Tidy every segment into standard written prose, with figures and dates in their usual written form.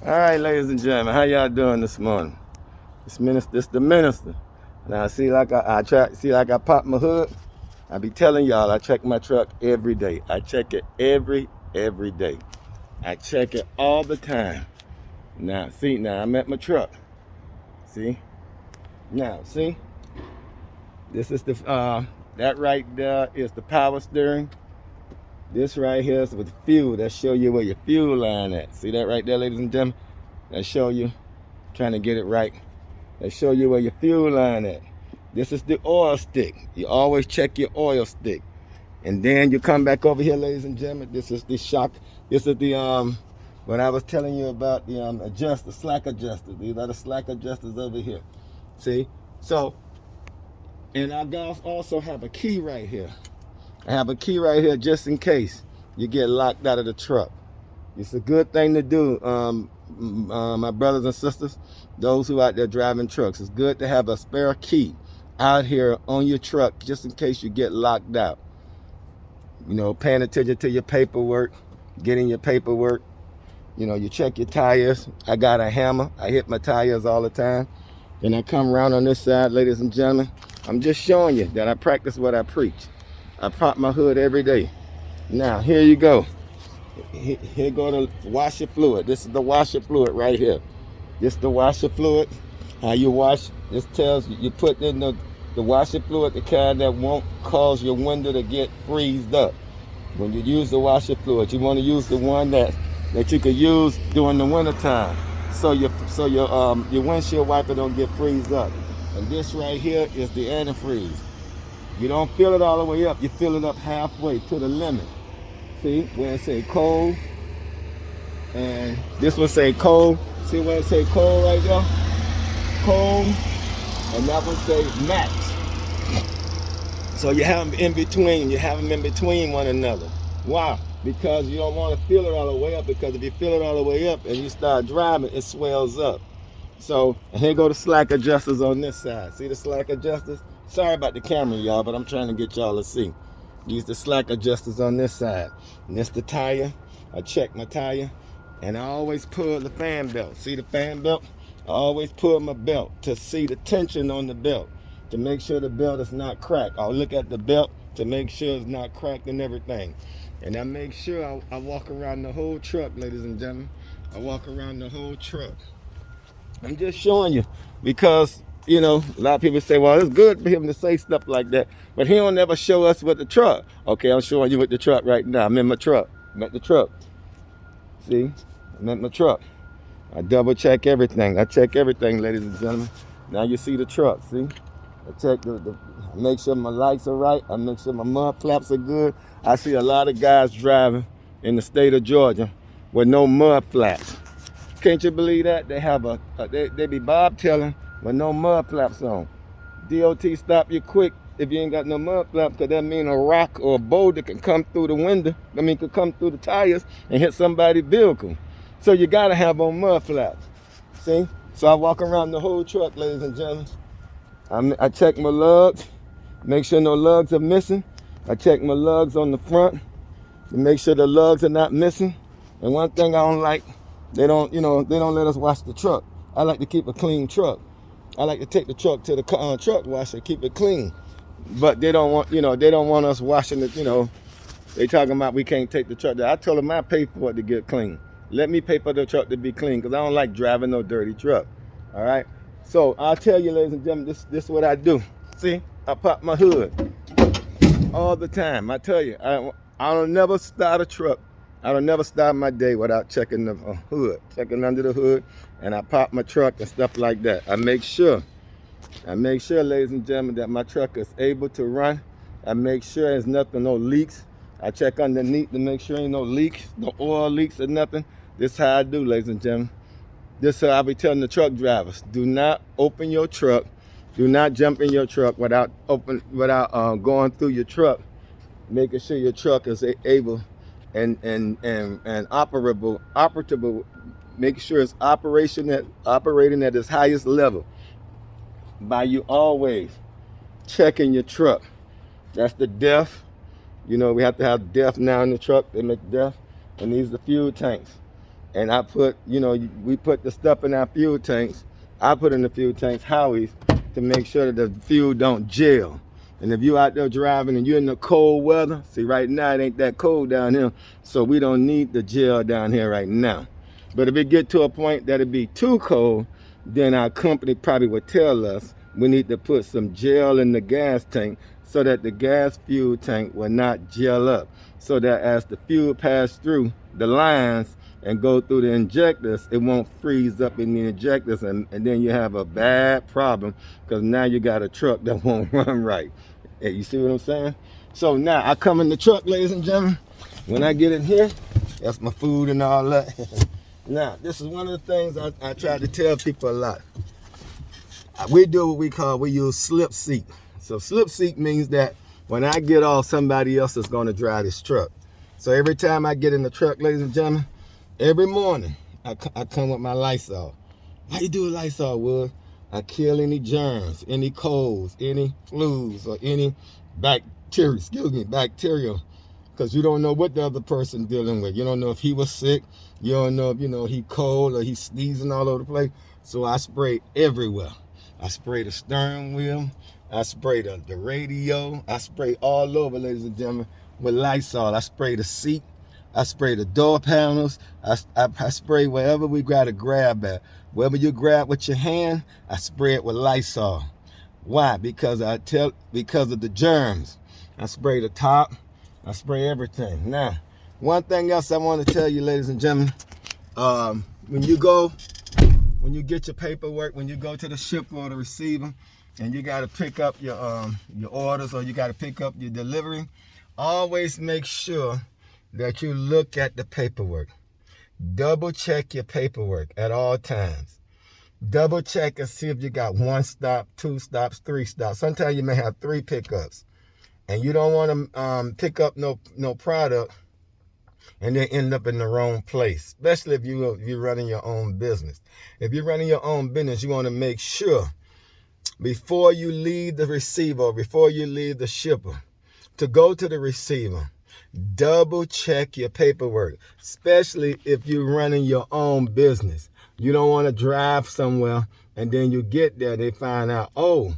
All right, ladies and gentlemen, how y'all doing this morning? This the minister. Now see, like I pop my hood. I be telling y'all I check my truck every day. I check it every day. I check it all the time. Now see, now I'm at my truck. See, now see, this is the that right there is the power steering. This right here is with fuel. That show you where your fuel line at. See that right there, ladies and gentlemen? That show you. Trying to get it right. That show you where your fuel line at. This is the oil stick. You always check your oil stick. And then you come back over here, ladies and gentlemen. This is the shock. This is the what I was telling you about the adjuster, slack adjusters. These are the slack adjusters over here. See? So, and I also have a key right here. I have a key right here just in case you get locked out of the truck. It's a good thing to do, my brothers and sisters, those who out there driving trucks. It's good to have a spare key out here on your truck just in case you get locked out. You know, paying attention to your paperwork, getting your paperwork. You know, you check your tires. I got a hammer. I hit my tires all the time. Then I come around on this side, ladies and gentlemen. I'm just showing you that I practice what I preach. I pop my hood every day. Now, here you go. Here go the washer fluid. This is the washer fluid right here. This is the washer fluid. How you wash, this tells you put in the washer fluid, the kind that won't cause your window to get freezed up. When you use the washer fluid, you want to use the one that you could use during the winter time. So your windshield wiper don't get freezed up. And this right here is the antifreeze. You don't fill it all the way up, you fill it up halfway to the limit. See where it say cold, and this one say cold. See where it say cold right there? Cold, and that one say max. So you have them in between. You have them in between one another. Why? Because you don't want to fill it all the way up. Because if you fill it all the way up and you start driving, it swells up. So and here go the slack adjusters on this side. See the slack adjusters? Sorry about the camera, y'all, but I'm trying to get y'all to see. Use the slack adjusters on this side. And this the tire. I check my tire. And I always pull the fan belt. See the fan belt? I always pull my belt to see the tension on the belt. To make sure the belt is not cracked. I'll look at the belt to make sure it's not cracked and everything. And I make sure I walk around the whole truck, ladies and gentlemen. I walk around the whole truck. I'm just showing you because, you know, a lot of people say, well, it's good for him to say stuff like that, but he don't ever show us with the truck. Okay, I'm showing you with the truck right now. I'm in my truck. I'm at the truck. See? I'm at my truck. I double check everything. I check everything, ladies and gentlemen. Now you see the truck, see? I check I make sure my lights are right. I make sure my mud flaps are good. I see a lot of guys driving in the state of Georgia with no mud flaps. Can't you believe that? They have they be bobtailing with no mud flaps on. DOT stop you quick if you ain't got no mud flaps, because that mean a rock or a boulder can come through the window. Could come through the tires and hit somebody's vehicle. So you gotta have on mud flaps. See? So I walk around the whole truck, ladies and gentlemen. I check my lugs, make sure no lugs are missing. I check my lugs on the front to make sure the lugs are not missing. And one thing I don't like, they don't let us wash the truck. I like to keep a clean truck. I like to take the truck to the truck washer, keep it clean. But they don't want us washing it, They talking about we can't take the truck there. I told them I pay for it to get clean. Let me pay for the truck to be clean, because I don't like driving no dirty truck. All right? So I'll tell you, ladies and gentlemen, this is what I do. See? I pop my hood all the time. I tell you, I don't never start a truck. I don't never start my day without checking the hood, checking under the hood, and I pop my truck and stuff like that. I make sure, ladies and gentlemen, that my truck is able to run. I make sure there's no leaks. I check underneath to make sure ain't no leaks, no oil leaks or nothing. This is how I do, ladies and gentlemen. This is how I be telling the truck drivers: do not open your truck, do not jump in your truck without going through your truck, making sure your truck is able and operable, make sure it's operating at its highest level. By you always checking your truck. That's the DEF. We have to have DEF now in the truck. They make DEF, and these are the fuel tanks. and I put, you know, we put the stuff in our fuel tanks. I put in the fuel tanks, Howie's, to make sure that the fuel don't gel. And if you out there driving and you're in the cold weather, see right now it ain't that cold down here, so we don't need the gel down here right now. But if it get to a point that it be too cold, then our company probably would tell us we need to put some gel in the gas tank so that the gas fuel tank will not gel up. So that as the fuel pass through the lines and go through the injectors, it won't freeze up in the injectors, and then you have a bad problem because now you got a truck that won't run right. Hey, you see what I'm saying? So now I come in the truck, ladies and gentlemen. When I get in here, that's my food and all that. Now, this is one of the things I try to tell people a lot. We do what we use slip seat. So slip seat means that when I get off, somebody else is going to drive this truck. So every time I get in the truck, ladies and gentlemen, every morning I come with my Lysol. How you do with Lysol, Wood? I kill any germs, any colds, any flus, or any bacteria, because you don't know what the other person dealing with. You don't know if he was sick. You don't know if, you know, he cold or he's sneezing all over the place. So I spray everywhere. I spray the steering wheel. I spray the radio. I spray all over, ladies and gentlemen, with Lysol. I spray the seat. I spray the door panels. I spray wherever we got to grab at. Wherever you grab with your hand, I spray it with Lysol. Why? Because of the germs. I spray the top. I spray everything. Now, one thing else I want to tell you, ladies and gentlemen, when you get your paperwork, when you go to the shipper or the receiver, and you got to pick up your orders, or you got to pick up your delivery, always make sure that you look at the paperwork. Double check your paperwork at all times. Double check and see if you got 1 stop, 2 stops, 3 stops. Sometimes you may have 3 pickups, and you don't want to pick up no product and then end up in the wrong place, especially if you're running your own business. If you're running your own business, you want to make sure before you leave the receiver, or before you leave the shipper, to go to the receiver, double check your paperwork, especially if you're running your own business. You don't want to drive somewhere and then you get there, they find out, oh,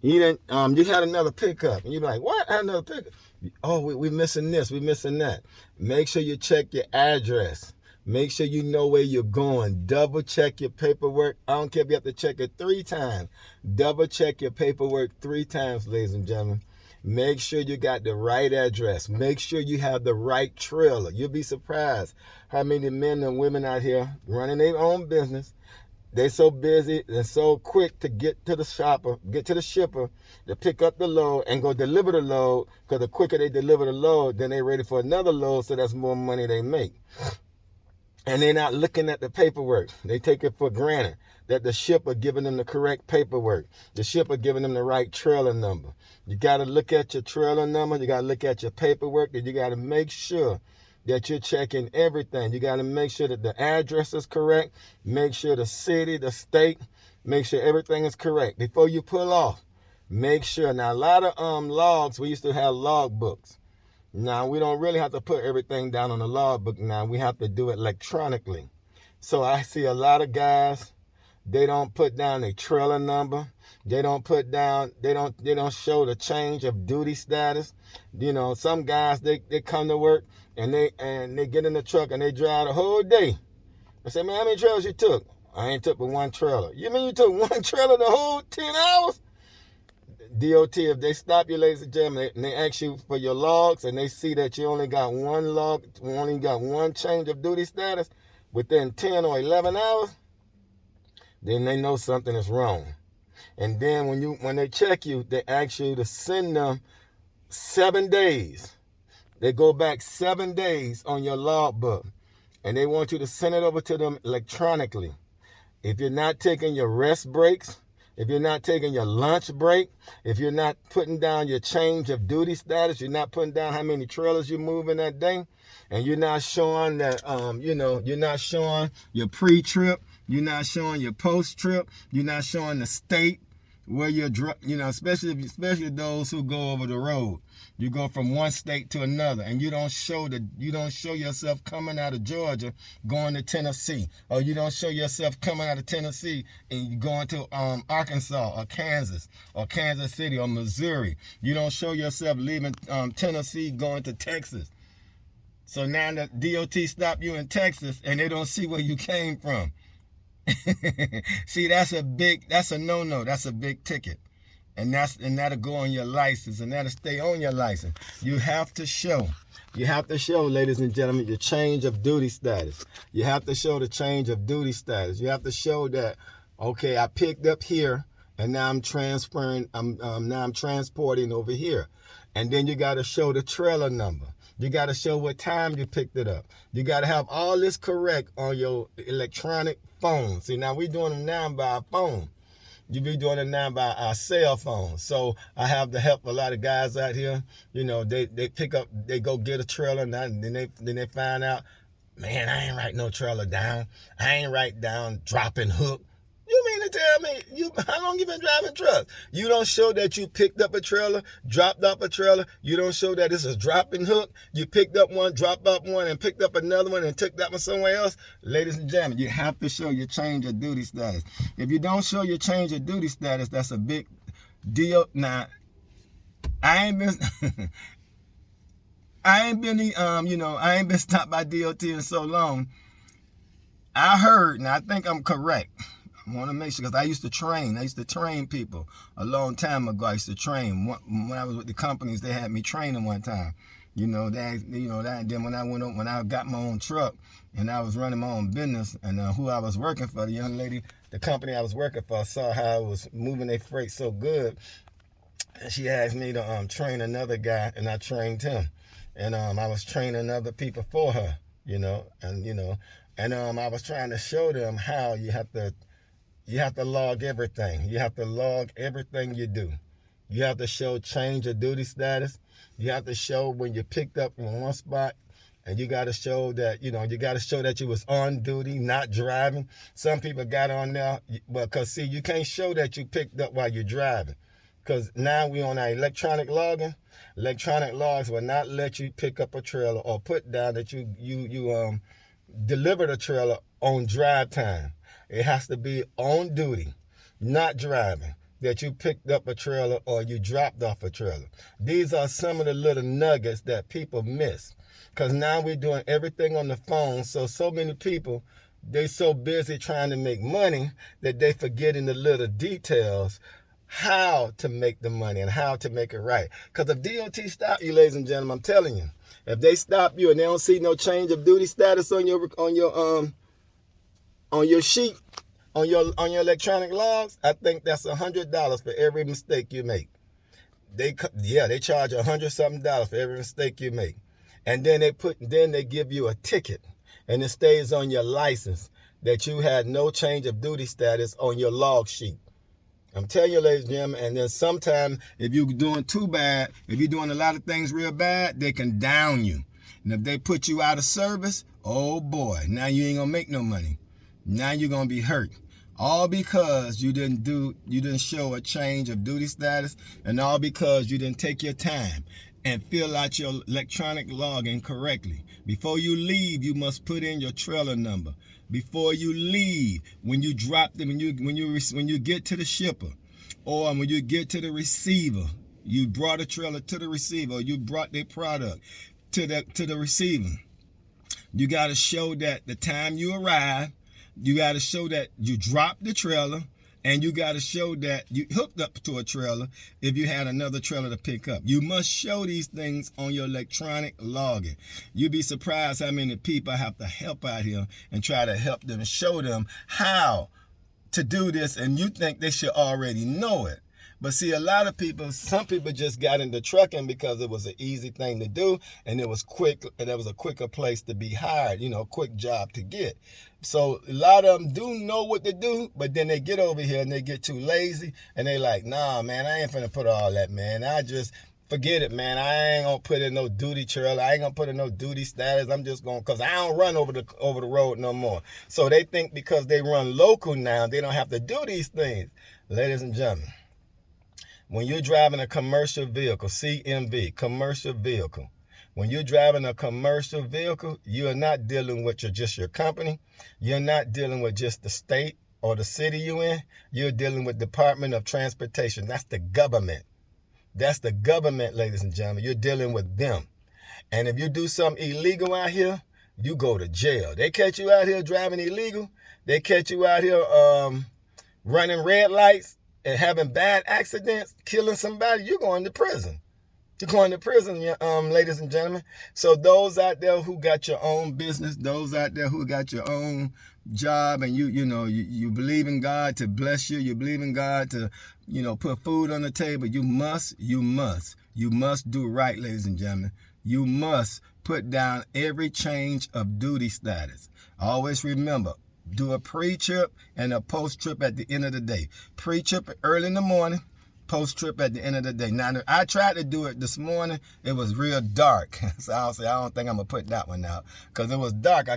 you had another pickup, and you're like, what? I had another pickup. Oh, we're missing this, we're missing that. Make sure you check your address. Make sure you know where you're going. Double check your paperwork. I don't care if you have to check it 3 times. Double check your paperwork 3 times, ladies and gentlemen. Make sure you got the right address. Make sure you have the right trailer. You'll be surprised how many men and women out here running their own business. They're so busy and so quick to get to the shipper, to pick up the load and go deliver the load, because the quicker they deliver the load, then they're ready for another load, so that's more money they make. And they're not looking at the paperwork. They take it for granted that the shipper giving them the correct paperwork. The shipper giving them the right trailer number. You got to look at your trailer number. You got to look at your paperwork. And you got to make sure that you're checking everything. You got to make sure that the address is correct. Make sure the city, the state, make sure everything is correct. Before you pull off, make sure. Now, a lot of logs, we used to have log books. Now, we don't really have to put everything down on the logbook now. We have to do it electronically. So I see a lot of guys, they don't put down their trailer number. They don't put down, they don't show the change of duty status. You know, some guys, they come to work and they get in the truck and they drive the whole day. I say, man, how many trailers you took? I ain't took but 1 trailer. You mean you took 1 trailer the whole 10 hours? DOT, if they stop you, ladies and gentlemen, and they ask you for your logs, and they see that you only got 1 log, only got 1 change of duty status within 10 or 11 hours, then they know something is wrong. And then when they check you, they ask you to send them 7 days. They go back 7 days on your logbook, and they want you to send it over to them electronically. If you're not taking your rest breaks, if you're not taking your lunch break, if you're not putting down your change of duty status, you're not putting down how many trailers you're moving that day, and you're not showing that, you're not showing your pre-trip, you're not showing your post-trip, you're not showing the state, where you're, especially those who go over the road. You go from one state to another, and you don't show yourself coming out of Georgia going to Tennessee, or you don't show yourself coming out of Tennessee and you going to Arkansas or Kansas City or Missouri. You don't show yourself leaving Tennessee going to Texas. So now the DOT stop you in Texas and they don't see where you came from. See, that's a no-no. That's a big ticket. And that'll go on your license, and that'll stay on your license. You have to show, ladies and gentlemen, your change of duty status. You have to show the change of duty status. You have to show that, okay, I picked up here and now I'm transferring, now I'm transporting over here. And then you got to show the trailer number. You got to show what time you picked it up. You got to have all this correct on your electronic phone. See, now we're doing them now by our phone. You be doing it now by our cell phone. So I have to help a lot of guys out here. You know, they pick up, they go get a trailer, and then they find out, man, I ain't write no trailer down. I ain't write down dropping hook. You mean to tell me, how long you been driving trucks? You don't show that you picked up a trailer, dropped off a trailer. You don't show that it's a dropping hook. You picked up one, dropped off one, and picked up another one and took that one somewhere else. Ladies and gentlemen, you have to show your change of duty status. If you don't show your change of duty status, that's a big deal. Now, I ain't been stopped by DOT in so long. I heard, and I think I'm correct. I want to make sure, because I used to train people a long time ago. I used to train. When I was with the companies, they had me training one time. Then when I got my own truck and I was running my own business, and who I was working for, the young lady, the company I was working for, saw how I was moving their freight so good, and she asked me to train another guy, and I trained him, and I was training other people for her, and I was trying to show them how you have to log everything. You have to log everything you do. You have to show change of duty status. You have to show when you picked up from one spot, and you got to show that, you was on duty, not driving. Some people got on there, because see, you can't show that you picked up while you're driving, because now we on our electronic logging. Electronic logs will not let you pick up a trailer or put down that you delivered a trailer on drive time. It has to be on duty, not driving, that you picked up a trailer or you dropped off a trailer. These are some of the little nuggets that people miss, because now we're doing everything on the phone. So many people, they so busy trying to make money that they forgetting the little details, how to make the money and how to make it right. Because if DOT stop you, ladies and gentlemen, I'm telling you, if they stop you and they don't see no change of duty status on your sheet, on your electronic logs, I think that's $100 for every mistake you make. They charge $100-something for every mistake you make, and then they give you a ticket, and it stays on your license that you had no change of duty status on your log sheet. I'm telling you, ladies and gentlemen, and then sometimes if you're doing too bad, if you're doing a lot of things real bad, they can down you. And if they put you out of service, oh boy, now you ain't gonna make no money. Now you're gonna be hurt. All because you didn't show a change of duty status, and all because you didn't take your time and fill out your electronic login correctly. Before you leave, you must put in your trailer number. Before you leave, when you drop them, when you get to the shipper, or when you get to the receiver, you brought a trailer to the receiver, or you brought their product to the receiver. You got to show that the time you arrive, you got to show that you dropped the trailer, and you got to show that you hooked up to a trailer if you had another trailer to pick up. You must show these things on your electronic login. You'd be surprised how many people I have to help out here and try to help them and show them how to do this, and you think they should already know it. But see, a lot of people, some people just got into trucking because it was an easy thing to do, and it was quick, and it was a quicker place to be hired, quick job to get. So a lot of them do know what to do, but then they get over here and they get too lazy, and they like, nah, man, I ain't finna put all that, man. I just forget it, man. I ain't gonna put in no duty trailer. I ain't gonna put in no duty status. I'm just gonna, cause I don't run over the road no more. So they think because they run local now, they don't have to do these things. Ladies and gentlemen, When you're driving a commercial vehicle, CMV, commercial vehicle, when you're driving a commercial vehicle, you're not dealing with just your company. You're not dealing with just the state or the city you're in. You're dealing with Department of Transportation. That's the government. That's the government, ladies and gentlemen. You're dealing with them. And if you do something illegal out here, you go to jail. They catch you out here driving illegal. They catch you out here running red lights and having bad accidents, killing somebody. You're going to prison. You're going to prison, ladies and gentlemen. So those out there who got your own business, those out there who got your own job, and you believe in God to bless you, you believe in God to, put food on the table, you must do right, ladies and gentlemen. You must put down every change of duty status. Always remember, do a pre-trip and a post-trip at the end of the day. Pre-trip early in the morning, post-trip at the end of the day. Now, I tried to do it this morning. It was real dark. So I don't think I'm going to put that one out. Because it was dark.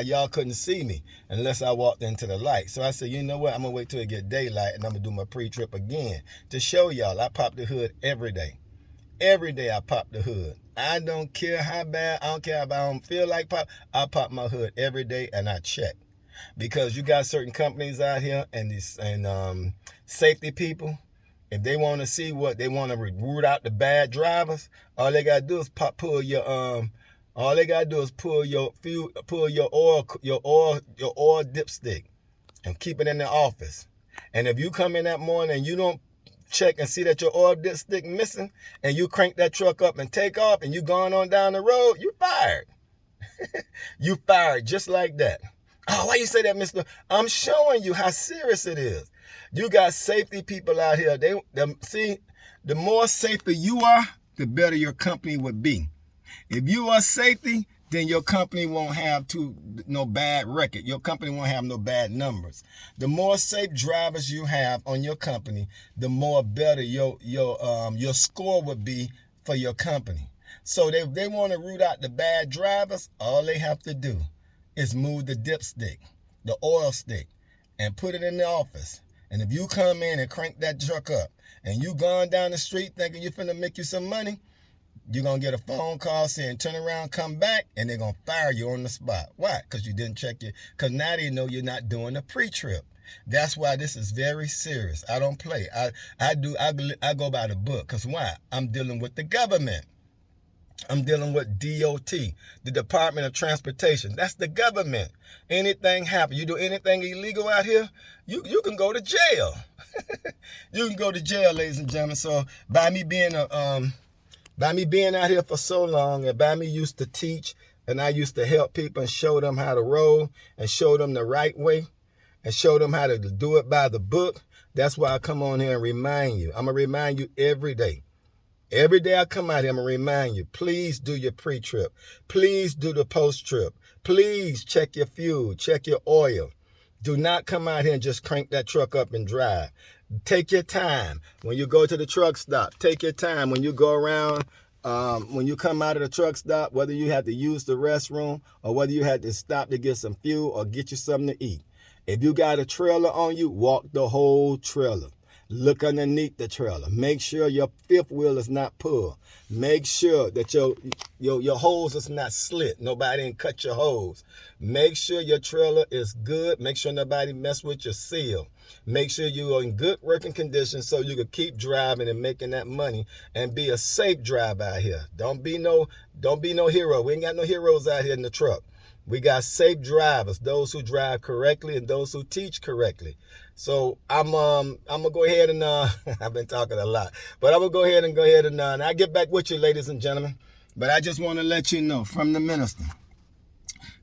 Y'all couldn't see me unless I walked into the light. So I said, you know what? I'm going to wait till it get daylight and I'm going to do my pre-trip again to show y'all I pop the hood every day. Every day I pop the hood. I don't care how bad. I don't care if I don't feel like pop. I pop my hood every day and I check. Because you got certain companies out here and safety people. If they want to see what they want to root out the bad drivers, all they gotta do is pull your oil dipstick and keep it in the office. And if you come in that morning and you don't check and see that your oil dipstick missing, and you crank that truck up and take off, and you going on down the road, you fired. You fired just like that. Oh, why you say that, mister? I'm showing you how serious it is. You got safety people out here. See, the more safer you are, the better your company would be. If you are safety, then your company won't have no bad record. Your company won't have no bad numbers. The more safe drivers you have on your company, the more better your score would be for your company. So if they want to root out the bad drivers, all they have to do is move the dipstick, the oil stick, and put it in the office. And if you come in and crank that truck up and you going down the street thinking you're finna make you some money, you're going to get a phone call saying, turn around, come back, and they're going to fire you on the spot. Why? Because you didn't check because now they know you're not doing a pre-trip. That's why this is very serious. I don't play. I go by the book. Because why? I'm dealing with the government. I'm dealing with DOT, the Department of Transportation. That's the government. Anything happen, you do anything illegal out here, you can go to jail. You can go to jail, ladies and gentlemen. So by me being out here for so long, and by me used to teach, and I used to help people and show them how to roll and show them the right way and show them how to do it by the book. That's why I come on here and remind you. I'm going to remind you every day. Every day I come out here, I'm going to remind you, please do your pre-trip. Please do the post-trip. Please check your fuel, check your oil. Do not come out here and just crank that truck up and drive. Take your time. When you go to the truck stop, take your time. When you go around, when you come out of the truck stop, whether you have to use the restroom or whether you had to stop to get some fuel or get you something to eat. If you got a trailer on you, walk the whole trailer. Look underneath the trailer. Make sure your fifth wheel is not pulled. Make sure that your hose is not slit. Nobody didn't cut your hose. Make sure your trailer is good. Make sure nobody mess with your seal. Make sure you're in good working condition so you can keep driving and making that money and be a safe driver out here. Don't be no hero. We ain't got no heroes out here in the truck. We got safe drivers, those who drive correctly and those who teach correctly. So I'm gonna go ahead and I've been talking a lot, but I'm gonna go ahead and I'll get back with you, ladies and gentlemen. But I just want to let you know from the minister,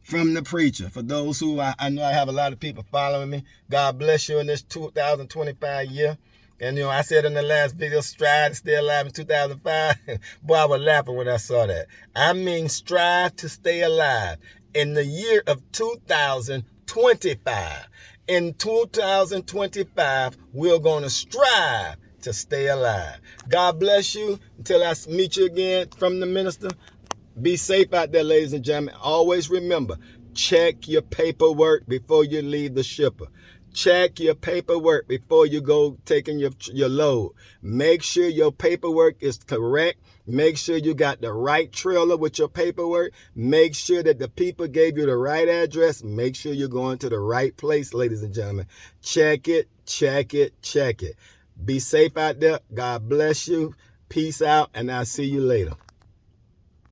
from the preacher, for those who I know I have a lot of people following me. God bless you in this 2025 year. And I said in the last video, strive to stay alive in 2005. Boy, I was laughing when I saw that. I mean, strive to stay alive in the year of 2025. In 2025, we're going to strive to stay alive. God bless you. Until I meet you again from the minister. Be safe out there, ladies and gentlemen. Always remember, Check your paperwork before you leave the shipper. Check your paperwork before you go taking your load. Make sure your paperwork is correct. Make sure you got the right trailer with your paperwork. Make sure that the people gave you the right address. Make sure you're going to the right place, ladies and gentlemen. Check it, check it, check it. Be safe out there. God bless you. Peace out, and I'll see you later.